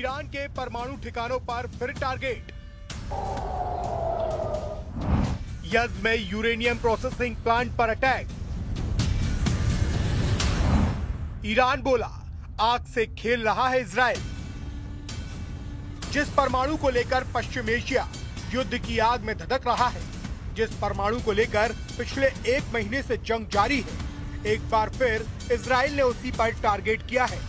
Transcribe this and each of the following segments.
Iran के परमाणु ठिकानों पर फिर टारगेट। यज़्द में यूरेनियम प्रोसेसिंग प्लांट पर अटैक। ईरान बोला आग से खेल रहा है इजराइल। जिस परमाणु को लेकर पश्चिम एशिया युद्ध की आग में धधक रहा है, जिस परमाणु को लेकर पिछले एक महीने से जंग जारी है, एक बार फिर इजराइल ने उसी पर टारगेट किया है।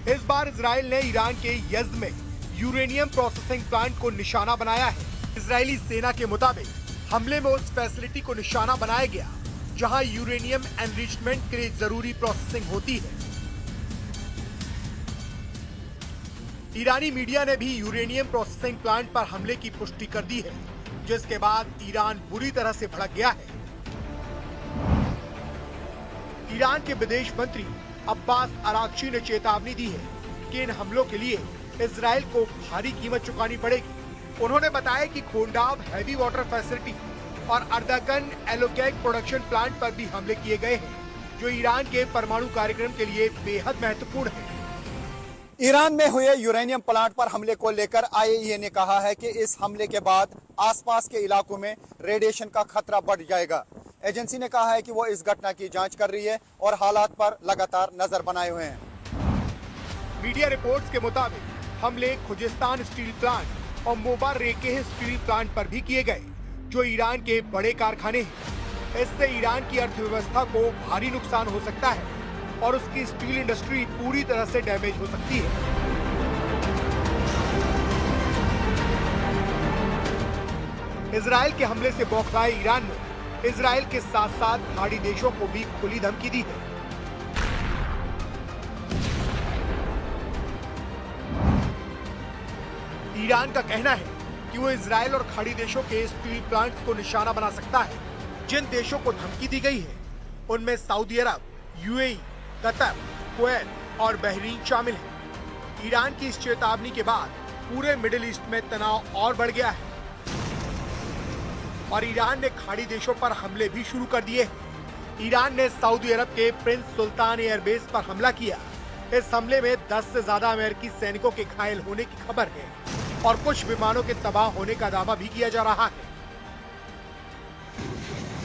इस बार इजराइल ने ईरान के यज़्द में यूरेनियम प्रोसेसिंग प्लांट को निशाना बनाया है। इजरायली सेना के मुताबिक हमले में उस फैसिलिटी को निशाना बनाया गया जहां यूरेनियम एनरिचमेंट के लिए जरूरी प्रोसेसिंग होती है। ईरानी मीडिया ने भी यूरेनियम प्रोसेसिंग प्लांट पर हमले की पुष्टि कर दी है, जिसके बाद ईरान बुरी तरह से भड़क गया है। ईरान के विदेश मंत्री अब्बास अरागची ने चेतावनी दी है कि इन हमलों के लिए इजराइल को भारी कीमत चुकानी पड़ेगी। उन्होंने बताया कि खोंडाव हैवी वाटर फैसिलिटी और अर्दाकन एलोकेक प्रोडक्शन प्लांट पर भी हमले किए गए हैं, जो ईरान के परमाणु कार्यक्रम के लिए बेहद महत्वपूर्ण है। ईरान में हुए यूरेनियम प्लांट पर हमले को लेकर आईएईए ने कहा है कि इस हमले के बाद आसपास के इलाकों में रेडिएशन का खतरा बढ़ जाएगा। एजेंसी ने कहा है कि वो इस घटना की जांच कर रही है और हालात पर लगातार नजर बनाए हुए हैं। मीडिया रिपोर्ट्स के मुताबिक हमले खुजिस्तान स्टील प्लांट और मोबार रेकेह स्टील प्लांट पर भी किए गए, जो ईरान के बड़े कारखाने हैं। इससे ईरान की अर्थव्यवस्था को भारी नुकसान हो सकता है और उसकी स्टील इंडस्ट्री पूरी तरह से डैमेज हो सकती है। इजराइल के हमले से बौखलाए ईरान ने इजराइल के साथ साथ खाड़ी देशों को भी खुली धमकी दी है। ईरान का कहना है कि वो इजराइल और खाड़ी देशों के स्टील प्लांट्स को निशाना बना सकता है। जिन देशों को धमकी दी गई है उनमें सऊदी अरब, यूएई, कतर, कुवैत और बहरीन शामिल है। ईरान की इस चेतावनी के बाद पूरे मिडिल ईस्ट में तनाव और बढ़ गया है और ईरान ने खाड़ी देशों पर हमले भी शुरू कर दिए हैं। ईरान ने सऊदी अरब के प्रिंस सुल्तान एयरबेस पर हमला किया। इस हमले में 10 से ज्यादा अमेरिकी सैनिकों के घायल होने की खबर है और कुछ विमानों के तबाह होने का दावा भी किया जा रहा है।